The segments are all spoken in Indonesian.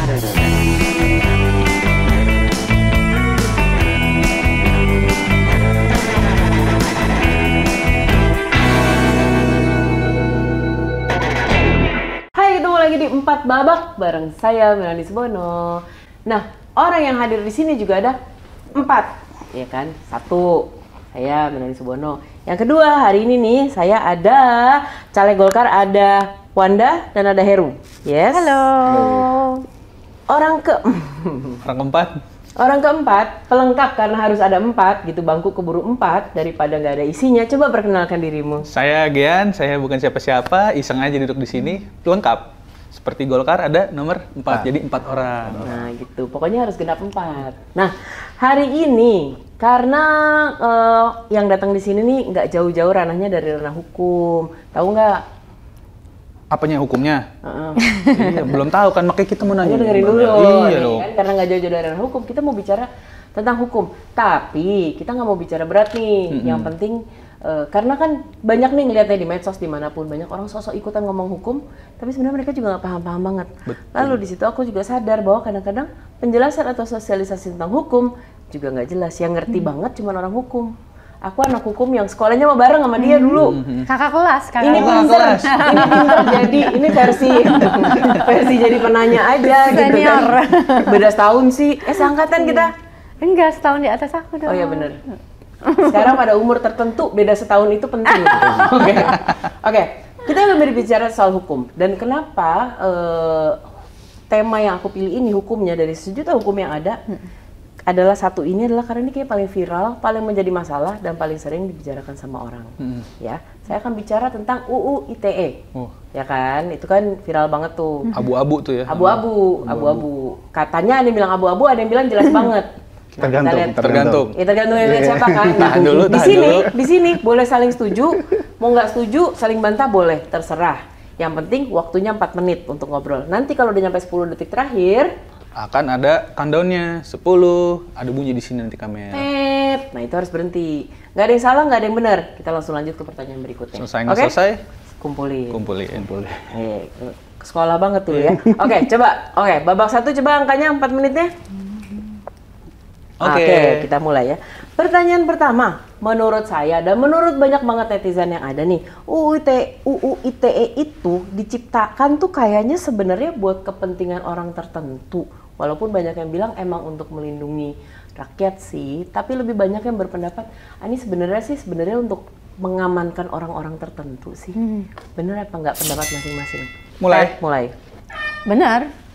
Hai, ketemu lagi di 4 Babak bareng saya Melanie Subono. Nah, orang yang hadir di sini juga ada 4, ya kan? 1, saya Melanie Subono. Yang kedua, hari ini nih saya ada caleg Golkar, ada Wanda dan ada Heru. Yes. Halo. Orang keempat. Orang keempat, pelengkap karena harus ada 4 gitu, bangku keburu 4 daripada nggak ada isinya. Coba perkenalkan dirimu. Saya Gian, saya bukan siapa-siapa, iseng aja duduk di sini, lengkap. Seperti Golkar ada nomor 4, jadi 4 orang. Nah gitu, pokoknya harus genap 4. Nah, hari ini karena yang datang di sini nih nggak jauh-jauh ranahnya dari ranah hukum. Tahu nggak? Apanya hukumnya? Iya, belum tahu kan, makanya kita mau nanya. Dengerin dulu. Iya loh. Kan, karena nggak jauh-jauh dari ranah hukum, kita mau bicara tentang hukum. Tapi kita nggak mau bicara berat nih. Yang penting karena kan banyak nih ngeliatnya di medsos dimanapun, banyak orang sosok ikutan ngomong hukum, tapi sebenarnya mereka juga nggak paham-paham banget. Betul. Lalu di situ aku juga sadar bahwa kadang-kadang penjelasan atau sosialisasi tentang hukum juga nggak jelas. Yang ngerti banget cuma orang hukum. Aku anak hukum yang sekolahnya mau bareng sama dia dulu. Kakak kelas, kakak Ini kelas. pinter, ini pinter jadi ini versi jadi penanya aja gitu Senior. kan. Beda setahun sih. Seangkatan kita. Enggak, setahun di atas aku dong. Oh iya bener. Sekarang pada umur tertentu beda setahun itu penting. Oke. Kita akan berbicara soal hukum dan kenapa tema yang aku pilih ini hukumnya dari sejuta hukum yang ada adalah satu ini adalah karena ini kayak paling viral, paling menjadi masalah dan paling sering dibicarakan sama orang. Ya, saya akan bicara tentang UU ITE. Ya kan, itu kan viral banget tuh. Abu-abu tuh ya. Abu-abu. Katanya ada yang bilang abu-abu, ada yang bilang jelas banget. Tergantung. Ya tergantung yang lihat siapa kan. Tahan dulu. Di sini boleh saling setuju, mau nggak setuju, saling bantah boleh, terserah. Yang penting waktunya 4 menit untuk ngobrol. Nanti kalau udah nyampe 10 detik terakhir, akan ada countdown-nya 10, ada bunyi di sini nanti kamera. Nah itu harus berhenti. Nggak ada yang salah, nggak ada yang benar. Kita langsung lanjut ke pertanyaan berikutnya. Selesai nggak selesai? Kumpulin. Sekolah banget tuh ya. Oke, coba. Babak 1 coba angkanya 4 menitnya. Oke, kita mulai ya. Pertanyaan pertama, menurut saya dan menurut banyak banget netizen yang ada nih, UU ITE itu diciptakan tuh kayaknya sebenarnya buat kepentingan orang tertentu. Walaupun banyak yang bilang emang untuk melindungi rakyat sih, tapi lebih banyak yang berpendapat, ini sebenarnya untuk mengamankan orang-orang tertentu sih. Bener apa nggak pendapat masing-masing? Mulai. Benar.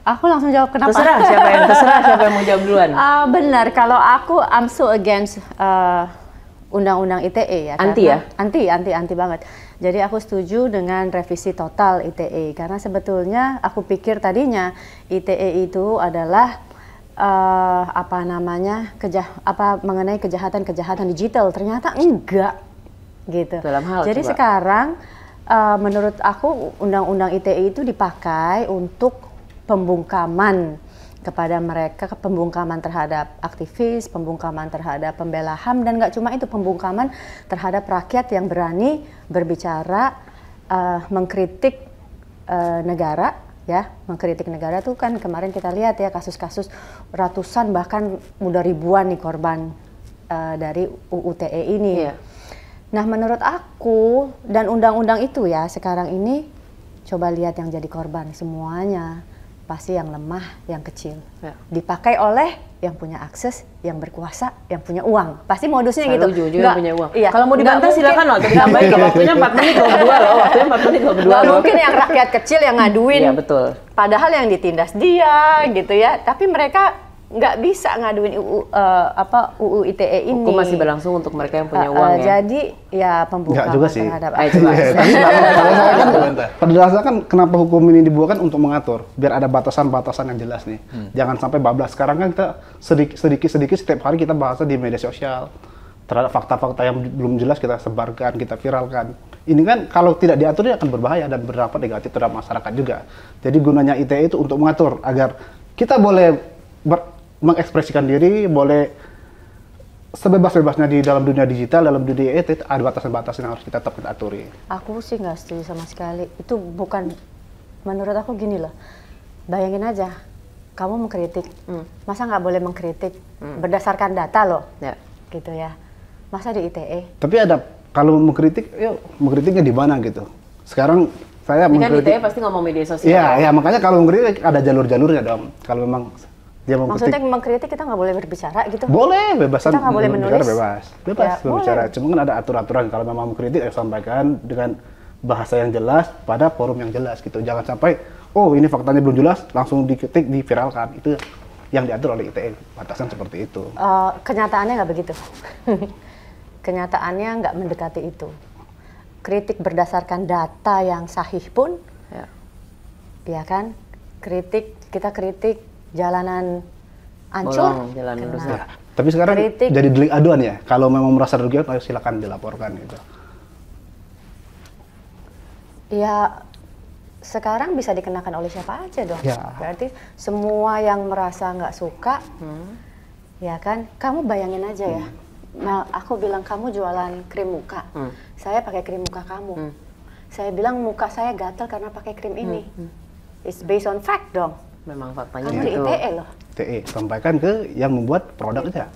Aku langsung jawab kenapa. Terserah siapa yang mau jawab duluan. Benar, kalau aku I'm so against undang-undang ITE ya. Anti ya? Anti banget. Jadi aku setuju dengan revisi total ITE karena sebetulnya aku pikir tadinya ITE itu adalah mengenai kejahatan digital, ternyata enggak gitu. Dalam hal jadi coba. Sekarang menurut aku undang-undang ITE itu dipakai untuk pembungkaman kepada mereka, pembungkaman terhadap aktivis, pembungkaman terhadap pembela HAM, dan nggak cuma itu, pembungkaman terhadap rakyat yang berani berbicara, mengkritik negara, ya, mengkritik negara tuh kan kemarin kita lihat ya kasus-kasus ratusan bahkan udah ribuan nih korban dari UU ITE ini. Nah menurut aku dan undang-undang itu ya sekarang ini coba lihat yang jadi korban semuanya. Pasti yang lemah, yang kecil. Dipakai oleh yang punya akses, yang berkuasa, yang punya uang. Pasti modusnya gitu. Ujung-ujungnya punya uang. Iya. Kalau mau dibantah silakan loh. Ditambahin ke waktunya 4 menit kalau berdua loh. Waktunya 4 menit kalau berdua Nggak loh. mungkin yang rakyat kecil yang ngaduin. Iya betul. Padahal yang ditindas dia gitu ya. Tapi mereka nggak bisa ngaduin UU ITE ini. Hukum masih berlangsung untuk mereka yang punya uang ya. Jadi ya pembungkaman terhadap Pada dasarnya kan kenapa hukum ini dibuat kan untuk mengatur biar ada batasan-batasan yang jelas nih. Jangan sampai bablas. Sekarang kan kita sedikit setiap hari kita bahasnya di media sosial terhadap fakta-fakta yang belum jelas kita sebarkan, kita viralkan. Ini kan kalau tidak diatur dia akan berbahaya dan berdampak negatif terhadap masyarakat juga. Jadi gunanya ITE itu untuk mengatur agar kita boleh mengekspresikan diri, boleh sebebas-bebasnya di dalam dunia digital, dalam dunia itu ada batasan-batasan yang harus kita tetap kita aturi. Aku sih nggak setuju sama sekali. Itu bukan, menurut aku gini loh, Bayangin aja, kamu mengkritik, masa nggak boleh mengkritik berdasarkan data loh, Ya. gitu ya. Masa di ITE? Tapi ada kalau mengkritik, yuk mengkritiknya di mana gitu. Sekarang saya Ini kan mengkritik. ITE pasti ngomong media sosial. Iya, ya makanya kalau mengkritik ada jalur-jalurnya dong. Kalau memang dia mengkritik, Maksudnya mengkritik kita nggak boleh berbicara gitu? boleh bebasan Kita nggak boleh berbicara menulis? bebas Ya, berbicara. boleh. Cuma kan ada aturan-aturan. Kalau memang mengkritik, sampaikan dengan bahasa yang jelas pada forum yang jelas gitu. Jangan sampai, oh ini faktanya belum jelas, langsung diketik, diviralkan. Itu yang diatur oleh ITE, batasan seperti itu. Kenyataannya nggak begitu. Kenyataannya nggak mendekati itu. Kritik berdasarkan data yang sahih pun, Ya. ya kan? Kita kritik jalanan hancur, Bolong, jalanan kena. rusak. Tapi sekarang Kritik. jadi delik aduan ya. Kalau memang merasa dirugikan, ayo silakan dilaporkan gitu. Ya, sekarang bisa dikenakan oleh siapa aja dong. Ya. Berarti semua yang merasa nggak suka, ya kan? Kamu bayangin aja ya. Mel, aku bilang kamu jualan krim muka, saya pakai krim muka kamu. Saya bilang muka saya gatal karena pakai krim ini. It's based on fact dong. Memang faktanya Kamu di gitu. ITE loh. ITE sampaikan ke yang membuat produknya.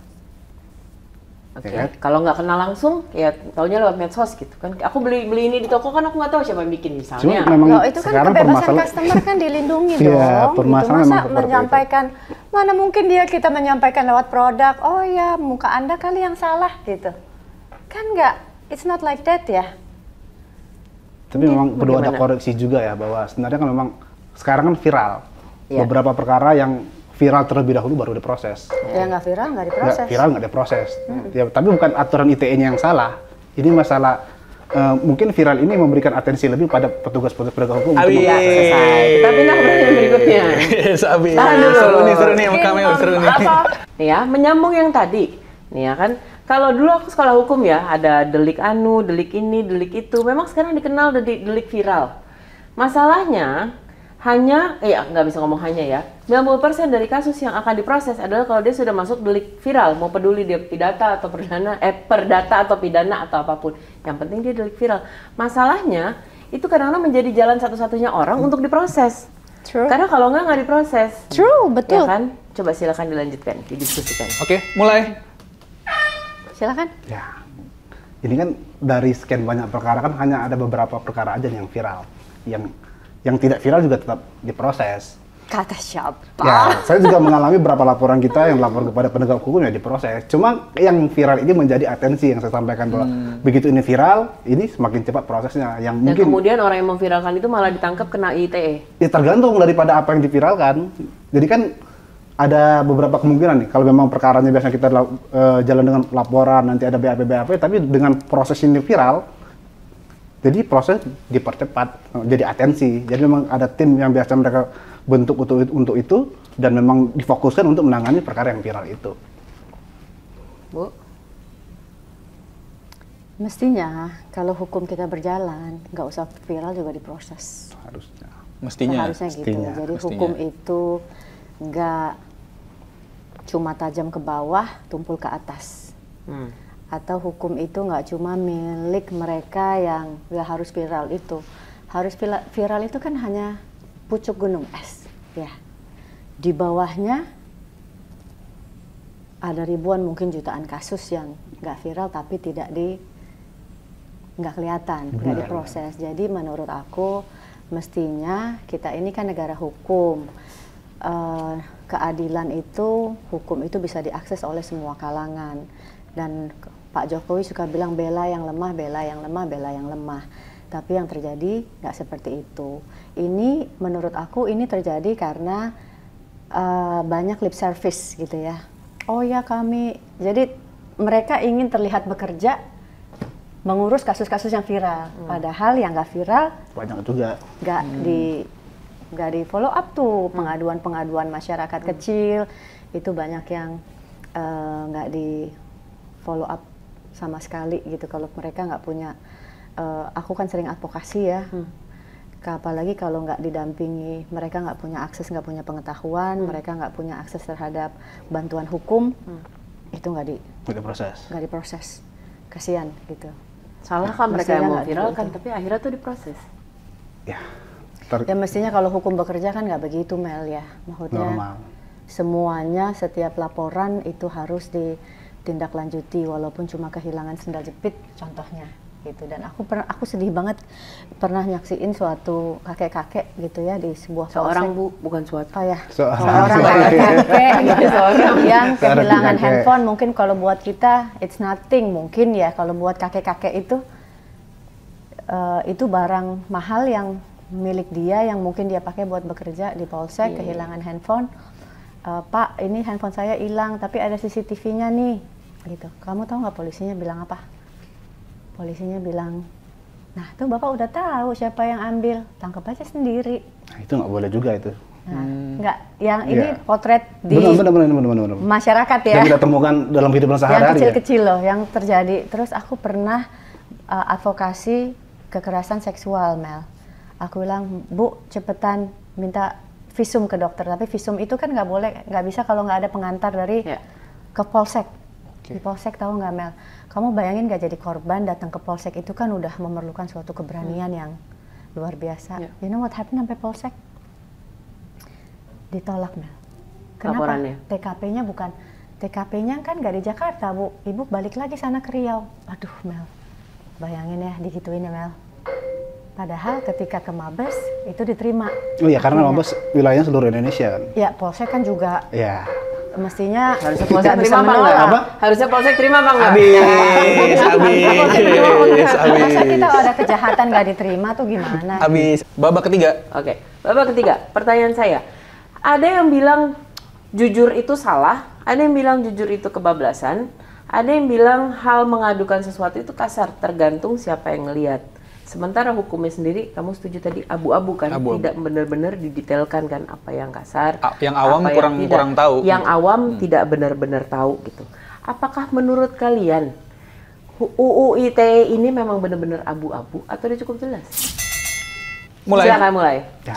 Oke. Ya kan? Kalau nggak kenal langsung, ya taunya lewat medsos gitu kan. Aku beli ini di toko kan aku nggak tahu siapa yang bikin Cuma misalnya. memang Loh, itu kan sekarang kebebasan permasalahan customer kan dilindungi Iya, dong. Gitu. permasalahan Masa memang seperti menyampaikan, mana mungkin kita menyampaikan lewat produk, oh ya muka Anda kali yang salah gitu. Kan nggak, it's not like that ya. Tapi memang perlu ada bagaimana? koreksi juga ya, bahwa sebenarnya kan memang sekarang kan viral. Iya. Beberapa perkara yang viral terlebih dahulu baru diproses. Ya nggak viral, nggak Nggak diproses. viral nggak diproses. Ya, tapi bukan aturan ITE-nya yang salah. Ini masalah mungkin viral ini memberikan atensi lebih pada petugas-petugas penegak hukum. untuk Abi. Ya, selesai. Kita pindah ke pertanyaan berikutnya. Sabi. Tahan dulu. Seru nih sama Kamel, seru nih. Nih ya, menyambung yang tadi. Nih ya kan, kalau dulu aku sekolah hukum ya, ada delik anu, delik ini, delik itu. Memang sekarang dikenal delik viral. Masalahnya, nggak bisa ngomong hanya ya, 90% dari kasus yang akan diproses adalah kalau dia sudah masuk delik viral, mau peduli dia pidata atau perdata atau pidana atau apapun. Yang penting dia delik viral. Masalahnya, itu kadang-kadang menjadi jalan satu-satunya orang untuk diproses. True. Karena kalau nggak diproses. True, betul. Ya kan? Coba silakan dilanjutkan, didiskusikan. Oke, mulai. Silakan. Ya, ini kan dari sekian banyak perkara kan hanya ada beberapa perkara aja yang viral. Yang tidak viral juga tetap diproses. Kata siapa? Ya, saya juga mengalami beberapa laporan kita yang lapor kepada penegak hukum ya diproses. Cuma yang viral ini menjadi atensi yang saya sampaikan bahwa begitu ini viral, ini semakin cepat prosesnya. Yang Dan mungkin kemudian orang yang memviralkan itu malah ditangkap kena ITE. ya tergantung daripada apa yang diviralkan. Jadi kan ada beberapa kemungkinan nih. Kalau memang perkaranya biasanya kita jalan dengan laporan, nanti ada BAP, tapi dengan proses ini viral, jadi proses dipercepat, jadi atensi. Jadi memang ada tim yang biasa mereka bentuk untuk itu, dan memang difokuskan untuk menangani perkara yang viral itu. Bu, Mestinya kalau hukum kita berjalan, nggak usah viral juga diproses. Harusnya. Mestinya. Seharusnya gitu. Mestinya. Jadi Mestinya. hukum itu nggak cuma tajam ke bawah, tumpul ke atas. Atau hukum itu nggak cuma milik mereka yang nggak harus viral itu. Harus viral itu kan hanya pucuk gunung es, ya. Di bawahnya ada ribuan mungkin jutaan kasus yang nggak viral tapi nggak kelihatan, nggak Benar. diproses. Jadi menurut aku mestinya kita ini kan negara hukum. Keadilan itu, hukum itu bisa diakses oleh semua kalangan. Dan Pak Jokowi suka bilang bela yang lemah, bela yang lemah, bela yang lemah. Tapi yang terjadi nggak seperti itu. Ini menurut aku ini terjadi karena banyak lip service gitu ya. Oh ya kami, jadi mereka ingin terlihat bekerja mengurus kasus-kasus yang viral. Padahal yang nggak viral Banyak juga. nggak di follow up tuh pengaduan-pengaduan masyarakat kecil itu banyak yang nggak di follow up sama sekali gitu kalau mereka nggak punya aku kan sering advokasi ya apalagi kalau nggak didampingi mereka nggak punya akses nggak punya pengetahuan mereka nggak punya akses terhadap bantuan hukum itu nggak diproses kasihan gitu. salah kan mereka Mestinya yang mau nggak viralkan, gitu. tapi akhirnya tuh diproses. Ya. Ya mestinya kalau hukum bekerja kan nggak begitu, Mel, ya. Maksudnya normal. semuanya, setiap laporan itu harus ditindaklanjuti walaupun cuma kehilangan sendal jepit contohnya gitu. Dan aku sedih banget pernah nyaksiin suatu kakek-kakek gitu ya di sebuah Seorang polsek. Bu, bukan suatu. Oh ya, Seorang kakek gitu, yang kehilangan kakek. handphone. Mungkin kalau buat kita it's nothing, mungkin ya kalau buat kakek-kakek itu barang mahal yang milik dia, yang mungkin dia pakai buat bekerja di polsek, kehilangan handphone. Pak, ini handphone saya hilang, tapi ada CCTV-nya nih, gitu. Kamu tahu nggak polisinya bilang apa? Polisinya bilang, nah tuh Bapak udah tahu siapa yang ambil, tangkap aja sendiri. Nah, itu nggak boleh juga itu. Nah, nggak, yang ini potret di Benar. masyarakat ya. Yang kita temukan dalam kehidupan Yang sehari-hari. kecil-kecil loh, yang terjadi. Terus aku pernah advokasi kekerasan seksual, Mel. Aku bilang, Bu, cepetan minta visum ke dokter. Tapi visum itu kan nggak bisa kalau nggak ada pengantar dari ke polsek. Di polsek, tahu nggak, Mel? Kamu bayangin nggak jadi korban datang ke polsek itu kan udah memerlukan suatu keberanian yang luar biasa. You know what happened sampai polsek? Ditolak, Mel. Kenapa? TKP-nya bukan. TKP-nya kan nggak di Jakarta, Bu. Ibu balik lagi sana ke Riau. Aduh, Mel. Bayangin ya, digituin ya, Mel. Padahal ketika ke Mabes itu diterima. Oh iya, karena Mabes wilayahnya seluruh Indonesia kan. Ya, polsek kan juga. Ya. Mestinya Harusnya polsek nggak bisa terima apa menolak. enggak? Harusnya polsek terima apa enggak? Habis. Masa kita ada kejahatan nggak diterima tuh gimana? Habis. Babak ketiga. Oke, babak ketiga. Pertanyaan saya, ada yang bilang jujur itu salah, ada yang bilang jujur itu kebablasan, ada yang bilang hal mengadukan sesuatu itu kasar, tergantung siapa yang ngelihat. Sementara hukumnya sendiri, kamu setuju tadi abu-abu kan, tidak benar-benar didetailkan kan apa yang kasar, Yang awam apa kurang tahu. Yang awam tidak benar-benar tahu gitu. Apakah menurut kalian UU ITE ini memang benar-benar abu-abu atau udah cukup jelas? Mulai. Silakan mulai. Ya.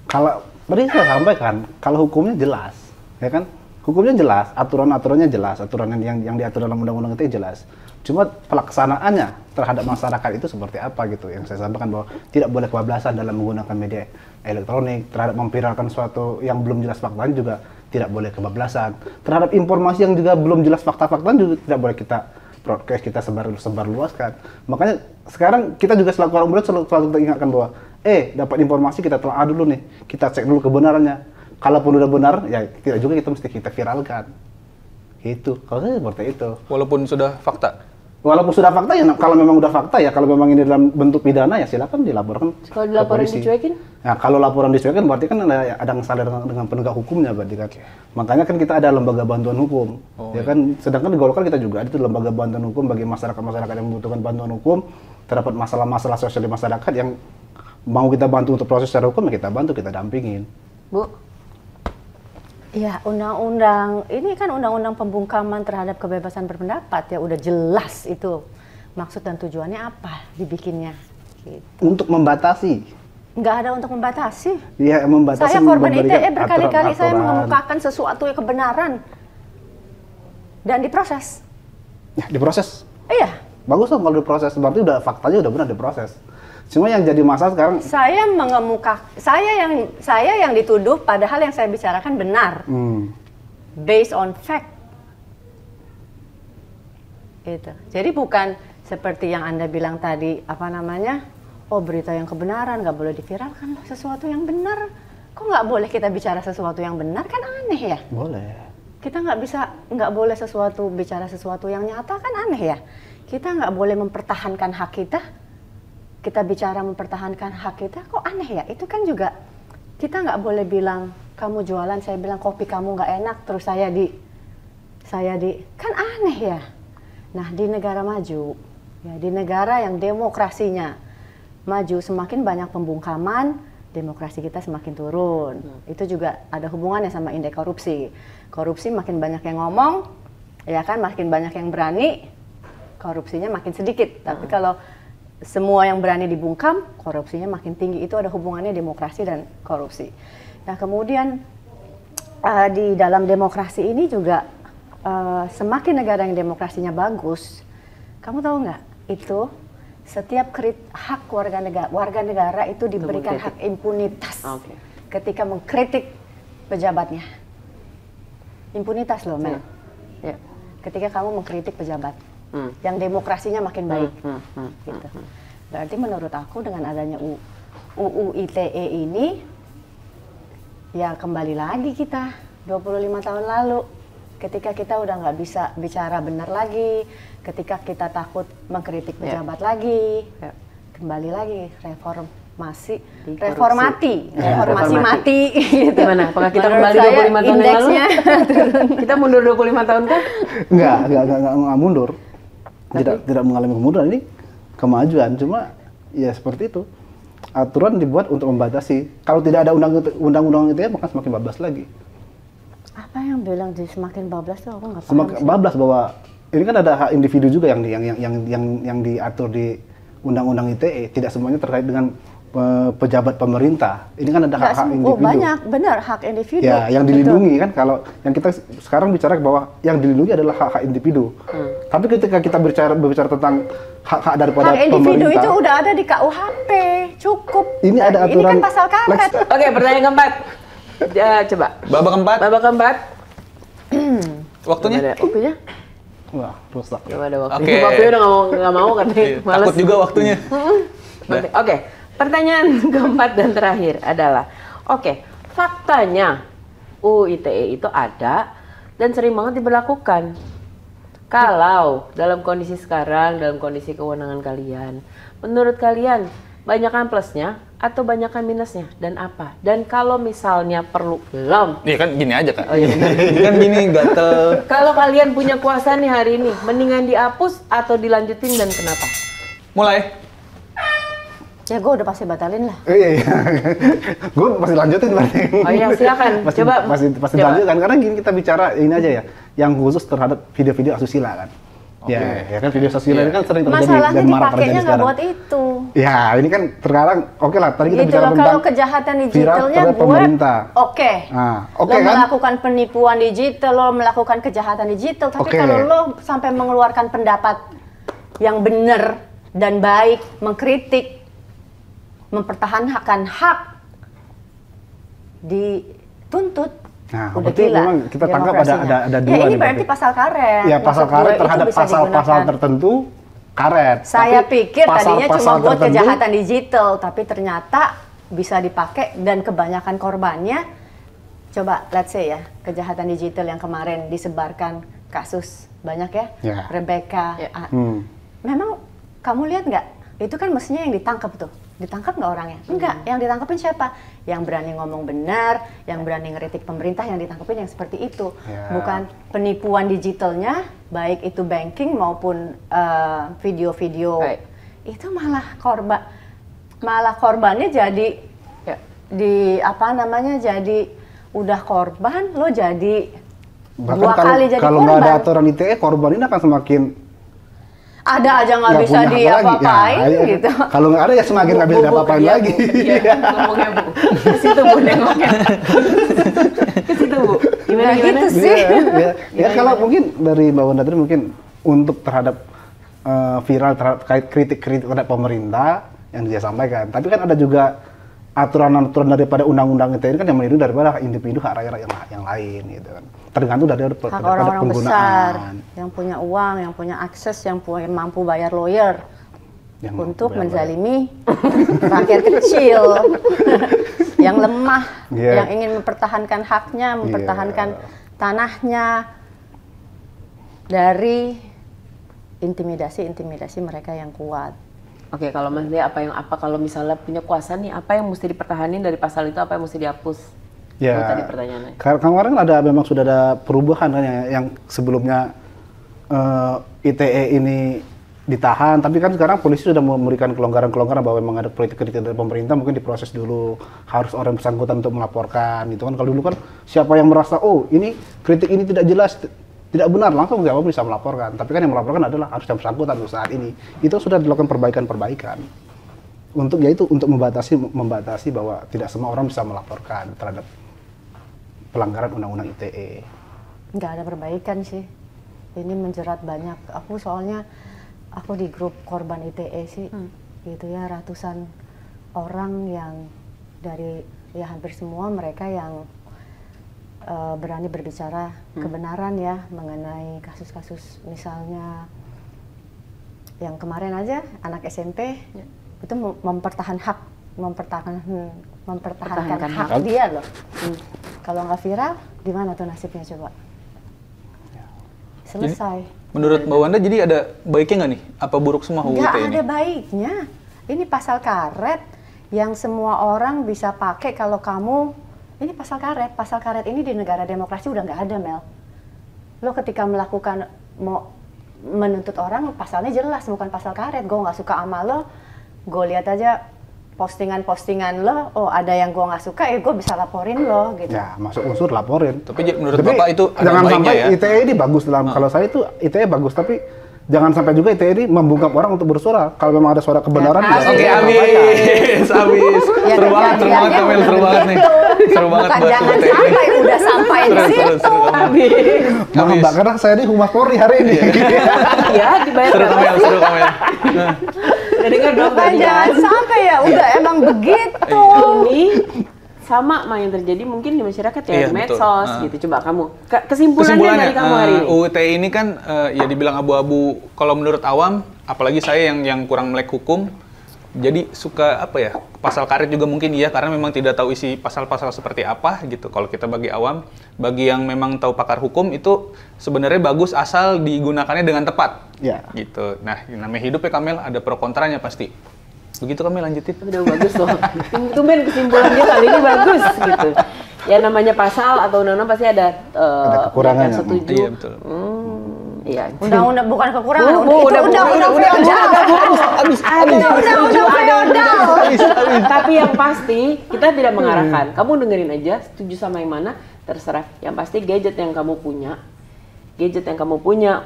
Kalau tadi saya sampaikan, kalau hukumnya jelas, ya kan? Hukumnya jelas, aturan-aturannya jelas, aturan yang diatur dalam undang-undang itu jelas. Cuma pelaksanaannya terhadap masyarakat itu seperti apa gitu. Yang saya sampaikan bahwa tidak boleh kebablasan dalam menggunakan media elektronik, terhadap memviralkan sesuatu yang belum jelas faktanya juga tidak boleh kebablasan. Terhadap informasi yang juga belum jelas fakta-faktanya juga tidak boleh kita broadcast, kita sebar luaskan. Makanya sekarang kita juga selaku orang muda selalu kita ingatkan bahwa dapat informasi kita telah dulu nih, kita cek dulu kebenarannya. Kalaupun udah benar, ya tidak juga kita viralkan. Gitu. Kalau saya seperti itu. Walaupun sudah fakta. Walaupun sudah fakta ya, kalau memang udah fakta ya, kalau memang ini dalam bentuk pidana ya silakan dilaporkan. Kalau dilaporin dicuekin? Nah, kalau laporan dicuekin berarti kan ada masalah dengan penegak hukumnya berarti kan. Makanya kan kita ada lembaga bantuan hukum. Ya kan, sedangkan di Golkar kita juga ada tuh lembaga bantuan hukum bagi masyarakat-masyarakat yang membutuhkan bantuan hukum, terdapat masalah-masalah sosial di masyarakat yang mau kita bantu untuk proses secara hukum, ya kita bantu, kita dampingin. Bu? Ya, undang-undang ini kan undang-undang pembungkaman terhadap kebebasan berpendapat ya, udah jelas itu maksud dan tujuannya apa dibikinnya. Gitu. Untuk membatasi. Nggak ada untuk membatasi. Iya, membatasi. Saya korban ITE berkali-kali aturan-aturan. saya mengemukakan sesuatu yang kebenaran dan diproses. Ya, diproses. Iya. Bagus dong kalau diproses, berarti udah faktanya udah benar diproses. Cuma yang jadi masalah sekarang, saya yang dituduh padahal yang saya bicarakan benar. Based on fact. Itu. Jadi bukan seperti yang Anda bilang tadi, apa namanya? Oh, berita yang kebenaran nggak boleh diviralkan, sesuatu yang benar. Kok nggak boleh kita bicara sesuatu yang benar, kan aneh ya? boleh. Kita nggak boleh bicara sesuatu yang nyata, kan aneh ya? Kita nggak boleh mempertahankan hak kita. Kita bicara mempertahankan hak kita, kok aneh ya? Itu kan juga, kita nggak boleh bilang, kamu jualan, saya bilang kopi kamu nggak enak, terus saya kan aneh ya? Nah, di negara maju, ya, di negara yang demokrasinya maju, semakin banyak pembungkaman, demokrasi kita semakin turun. Itu juga ada hubungannya sama indeks korupsi. Korupsi makin banyak yang ngomong, ya kan, makin banyak yang berani, korupsinya makin sedikit. Tapi kalau semua yang berani dibungkam, korupsinya makin tinggi. Itu ada hubungannya demokrasi dan korupsi. Nah, kemudian di dalam demokrasi ini juga semakin negara yang demokrasinya bagus, kamu tahu nggak, itu setiap hak warga negara itu diberikan hak impunitas ketika mengkritik pejabatnya. Impunitas loh, Mel. Ya. Ketika kamu mengkritik pejabat, yang demokrasinya makin baik. Gitu. Berarti menurut aku dengan adanya UU ITE ini, ya kembali lagi kita 25 tahun lalu. Ketika kita udah nggak bisa bicara benar lagi, ketika kita takut mengkritik pejabat lagi, kembali lagi reformasi mati. Gitu. Gimana? Apakah kita kembali 25 tahun yang lalu? Kita mundur 25 tahun kan? Enggak mundur. Tidak mengalami kemunduran, ini kemajuan. Cuma ya seperti itu. Aturan dibuat untuk membatasi. Kalau tidak ada undang-undang itu ya maka semakin bablas lagi. Apa yang bilang semakin bablas tuh aku nggak paham. Semakin bablas bahwa ini kan ada hak individu juga yang diatur di Undang-Undang ITE. Tidak semuanya terkait dengan pejabat pemerintah. Ini kan ada hak individu. Oh banyak, benar hak individu. Ya, yang dilindungi kan, kalau yang kita sekarang bicara bahwa yang dilindungi adalah hak-hak individu. Tapi ketika kita berbicara tentang hak-hak daripada hak individu pemerintah, itu udah ada di KUHP, cukup. Ini ada aturan. Ini kan pasal karet. Oke, pertanyaan keempat. Coba. Babak keempat. Babak keempat. Waktunya? Waktunya? wah, rusak. Coba ada waktunya. Oke. Waktunya udah nggak mau katanya. Males. Takut juga waktunya. Oke. Pertanyaan keempat dan terakhir adalah, faktanya UU ITE itu ada dan sering banget diberlakukan. Kalau dalam kondisi sekarang, dalam kondisi kewenangan kalian, menurut kalian banyakkan plusnya atau banyakkan minusnya dan apa? Dan kalau misalnya perlu belum? Iya kan gini aja Kak. Oh iya benar. Kan gini gatel. Kalau kalian punya kuasa nih hari ini, mendingan dihapus atau dilanjutin dan kenapa? Mulai. Ya gue udah pasti batalin lah. Iya. Gue masih lanjutin berarti. Oh iya silakan. Masih lanjutkan karena gini kita bicara ini aja ya, yang khusus terhadap video-video asusila kan. Ya kan video asusila ini kan sering terjadi Masalahnya dan marak terjadi dipakainya nggak sekarang. buat itu. Ya ini kan terkadang lah tadi kita Gitu bicara loh, tentang kalau kejahatan digitalnya terhadap gue pemerintah. Lo Kan? melakukan penipuan digital, lo melakukan kejahatan digital, tapi kalau lo sampai mengeluarkan pendapat yang benar dan baik, mengkritik, mempertahankan hak, dituntut. Nah, udah berarti gila memang kita tangkap ada dua. Ya ini nih, berarti pasal karet. Ya pasal Maksud karet gue, terhadap itu bisa pasal-pasal digunakan. tertentu karet. Saya pikir tadinya cuma buat tertentu, kejahatan digital, tapi ternyata bisa dipakai dan kebanyakan korbannya, coba let's say ya, kejahatan digital yang kemarin disebarkan kasus banyak ya, Rebecca. Memang kamu lihat nggak? Itu kan mestinya yang ditangkap tuh. Ditangkap nggak orangnya? Enggak, yang ditangkapin siapa? Yang berani ngomong benar, yang berani ngeritik pemerintah, yang ditangkapin yang seperti itu. Bukan penipuan digitalnya, baik itu banking maupun video-video. Itu malah korbannya jadi jadi udah korban, lo jadi bahkan dua kali jadi kalau korban. nggak ada aturan ITE, korban ini akan semakin ada aja nggak bisa diapa-apain gitu. Kalau nggak ada ya semakin nggak bisa diapa-apain lagi. Iya, ngomongnya Bu. Ke situ Bu nengoknya. Ke situ Bu. Gimana? Gitu sih. Ya kalau mungkin dari Mbak Wanda tadi mungkin untuk terhadap viral terkait kritik-kritik terhadap pemerintah yang dia sampaikan. Tapi kan ada juga aturan-aturan daripada undang-undang ITE ini kan yang melindungi daripada hak individu, hak rakyat yang lain gitu kan. Tergantung dari hak orang-orang besar yang punya uang, yang punya akses, yang mampu bayar lawyer untuk menzalimi rakyat kecil yang lemah, yang ingin mempertahankan haknya, mempertahankan tanahnya dari intimidasi mereka yang kuat. Oke, kalau Mas Dea kalau misalnya punya kuasa nih, apa yang mesti dipertahanin dari pasal itu, apa yang mesti dihapus? Ya, tadi pertanyaannya. Kemarin memang sudah ada perubahan kan yang sebelumnya ITE ini ditahan, tapi kan sekarang polisi sudah memberikan kelonggaran-kelonggaran bahwa memang ada kritik-kritik dari pemerintah, mungkin diproses dulu, harus orang bersangkutan untuk melaporkan gitu kan. Kalau dulu kan siapa yang merasa ini kritik ini tidak jelas, tidak benar, langsung siapa bisa melaporkan. Tapi kan yang melaporkan adalah harus yang bersangkutan untuk saat ini. Itu sudah dilakukan perbaikan-perbaikan. Untuk membatasi bahwa tidak semua orang bisa melaporkan terhadap pelanggaran undang-undang ITE. Nggak ada perbaikan sih. Ini menjerat banyak. Aku soalnya aku di grup korban ITE sih, gitu ya, ratusan orang yang dari ya hampir semua mereka yang berani berbicara kebenaran ya mengenai kasus-kasus misalnya yang kemarin aja anak SMP itu mempertahankan hak dia loh. Kalau nggak viral, gimana tuh nasibnya coba? Selesai. Jadi, menurut Mbak Wanda, jadi ada baiknya nggak nih? Apa buruk semua UU ITE ini? Nggak ada baiknya. Ini pasal karet yang semua orang bisa pakai kalau kamu. Ini pasal karet ini di negara demokrasi udah nggak ada, Mel. Lo ketika melakukan mau menuntut orang, pasalnya jelas bukan pasal karet. Gue nggak suka sama lo, gue lihat aja postingan lo, oh ada yang gue nggak suka, gue bisa laporin lo gitu. Ya, masuk unsur laporin. Tapi menurut Bapak itu ada jangan baiknya sampai ya? ITE ini bagus dalam, kalau saya itu ITE bagus, tapi jangan sampai juga ITE ini membungkam orang untuk bersuara. Kalau memang ada suara kebenaran, Ya, Oke, habis. Ya, Seru banget Kamil, seru banget nih. Seru banget Bukan buat jangan UU ITE. sampai, udah sampai di situ. Maaf Mbak, karena saya ini humas Polri hari ini. Ya, dibayar Seru berapa Kamil, sih? seru Kamil. Udah dengar dong Bukan tadi jangan kan? sampai ya, udah emang begitu. Ini sama yang terjadi mungkin di masyarakat ya, Iya, medsos betul. gitu. Coba kamu, kesimpulannya dari kamu hari ini. UU ITE ini kan ya dibilang abu-abu kalau menurut awam, apalagi saya yang kurang melek hukum, jadi suka apa ya, pasal karet juga mungkin iya karena memang tidak tahu isi pasal-pasal seperti apa gitu. Kalau kita bagi awam, bagi yang memang tahu pakar hukum itu sebenarnya bagus asal digunakannya dengan tepat. Ya. Gitu. Nah, yang namanya hidup ya Kamil, ada pro kontranya pasti. Begitu Kamil, lanjutin. Udah bagus loh. Tumben kesimpulan dia kali ini bagus gitu. Ya namanya pasal atau undang-undang pasti ada kekurangannya. yang setuju. Iya, betul. Iya. Undang-undang bukan kekurangan, Bu, itu udah, undang-undang feodal. Undang-undang feodal. Tapi yang pasti kita tidak mengarahkan. Kamu dengerin aja, setuju sama yang mana, terserah. Yang pasti gadget yang kamu punya,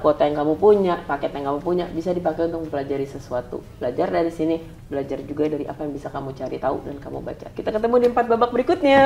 kuota yang kamu punya, paket yang kamu punya bisa dipakai untuk mempelajari sesuatu. Belajar dari sini, belajar juga dari apa yang bisa kamu cari tahu dan kamu baca. Kita ketemu di 4 babak berikutnya.